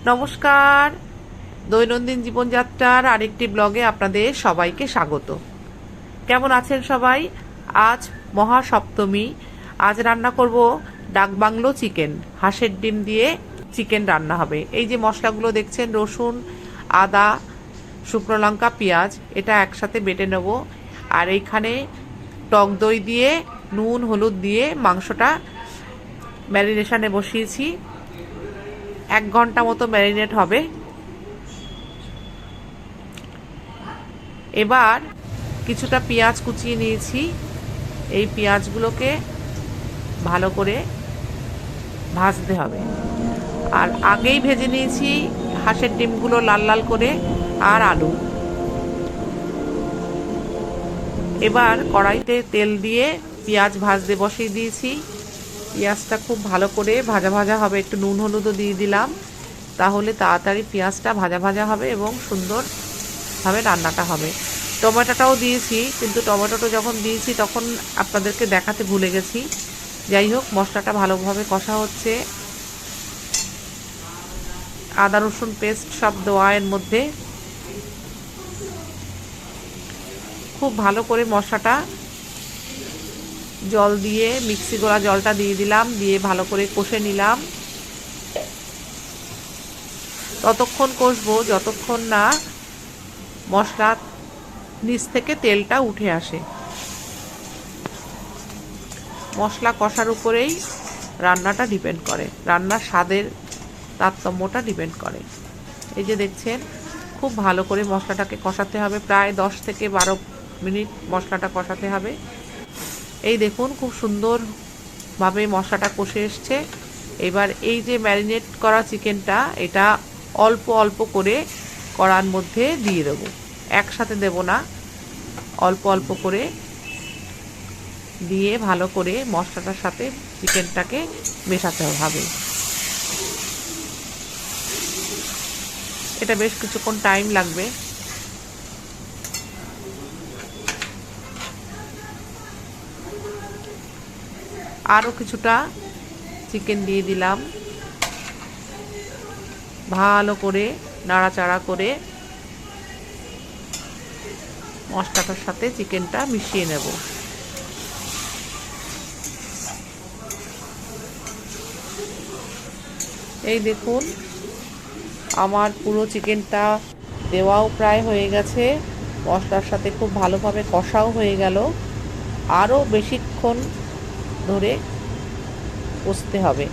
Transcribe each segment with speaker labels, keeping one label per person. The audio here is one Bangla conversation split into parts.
Speaker 1: নমস্কার, দৈনন্দিন জীবনযাত্রার আরেকটি ব্লগে আপনাদের সবাইকে স্বাগত। কেমন আছেন সবাই? আজ মহাসপ্তমী। আজ রান্না করব ডাকবাংলো চিকেন। হাঁসের ডিম দিয়ে চিকেন রান্না হবে। এই যে মশলাগুলো দেখছেন, রসুন, আদা, শুকনো লঙ্কা, পেঁয়াজ, এটা একসাথে বেটে নেব। আর এইখানে টক দই দিয়ে নুন হলুদ দিয়ে মাংসটা ম্যারিনেশনে বসিয়েছি। 1 ঘন্টা মতো ম্যারিনেট হবে। এবার কিছুটা পেঁয়াজ কুচিয়ে নিয়েছি। এই পেঁয়াজগুলোকে ভালো করে ভাজতে হবে। আর আগেই ভেজে নিয়েছি হাঁসের ডিমগুলো লাল লাল করে, আর আলু। এবার কড়াইতে তেল দিয়ে পেঁয়াজ ভাজতে বসিয়ে দিয়েছি। পেঁয়াজটা খুব ভালো করে ভাজা ভাজা হবে। একটু নুন হলুদও দিয়ে দিলাম, তাহলে তাড়াতাড়ি পেঁয়াজটা ভাজা ভাজা হবে এবং সুন্দরভাবে রান্নাটা হবে। টমেটোটাও দিয়েছি, কিন্তু টমেটোটা যখন দিয়েছি তখন আপনাদেরকে দেখাতে ভুলে গেছি। যাই হোক, মশলাটা ভালোভাবে কষা হচ্ছে। আদা রসুন পেস্ট সব দেওয়া এর মধ্যে। খুব ভালো করে মশলাটা জল দিয়ে, মিক্সি গোলা জলটা দিয়ে দিলাম, দিয়ে ভালো করে কষে নিলাম। ততক্ষণ কষবো যতক্ষণ না মশলা নিচ থেকে তেলটা উঠে আসে। মশলা কষার উপরেই রান্নাটা ডিপেন্ড করে, রান্নার স্বাদের তারতম্যটা ডিপেন্ড করে। এই যে দেখছেন, খুব ভালো করে মশলাটাকে কষাতে হবে। প্রায় 10 থেকে 12 মিনিট মশলাটা কষাতে হবে। এই দেখুন, খুব সুন্দরভাবে মশলাটা কষে এসছে। এবার এই যে ম্যারিনেট করা চিকেনটা, এটা অল্প অল্প করে কড়ার মধ্যে দিয়ে দেবো। একসাথে দেব না, অল্প অল্প করে দিয়ে ভালো করে মশলাটার সাথে চিকেনটাকে মেশাতে হবে। এটা বেশ কিছুক্ষণ টাইম লাগবে। আরও কিছুটা চিকেন দিয়ে দিলাম। ভালো করে নাড়াচাড়া করে মশলাটার সাথে চিকেনটা মিশিয়ে নেব। এই দেখুন, আমার পুরো চিকেনটা দেওয়াও প্রায় হয়ে গেছে। মশলার সাথে খুব ভালোভাবে কষাও হয়ে গেল। আরও বেশিক্ষণ ধরে কষতে হবে,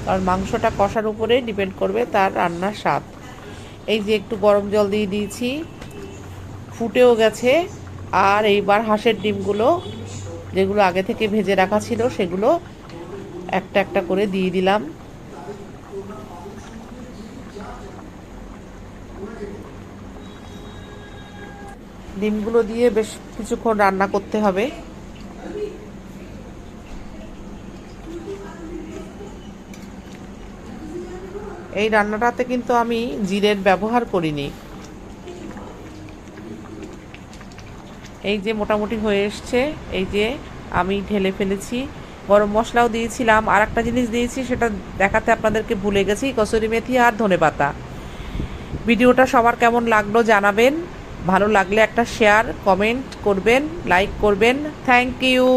Speaker 1: কারণ মাংসটা কষার উপরে ডিপেন্ড করবে তার রান্নার স্বাদ। এই যে একটু গরম জল দিয়ে দিয়েছি, ফুটেও গেছে। আর এইবার হাঁসের ডিমগুলো, যেগুলো আগে থেকে ভেজে রাখা ছিল, সেগুলো একটা একটা করে দিয়ে দিলাম। ডিমগুলো দিয়ে বেশ কিছুক্ষণ রান্না করতে হবে। এই রান্নাটাতে কিন্তু আমি জিরের ব্যবহার করিনি। এই যে মোটামুটি হয়ে এসছে। এই যে আমি ঢেলে ফেলেছি। গরম মশলাও দিয়েছিলাম, আর একটা জিনিস দিয়েছি, সেটা দেখাতে আপনাদেরকে ভুলে গেছি, কসুরি মেথি আর ধনেপাতা। ভিডিওটা সবার কেমন লাগলো জানাবেন। ভালো লাগলে একটা শেয়ার, কমেন্ট করবেন, লাইক করবেন। Thank you.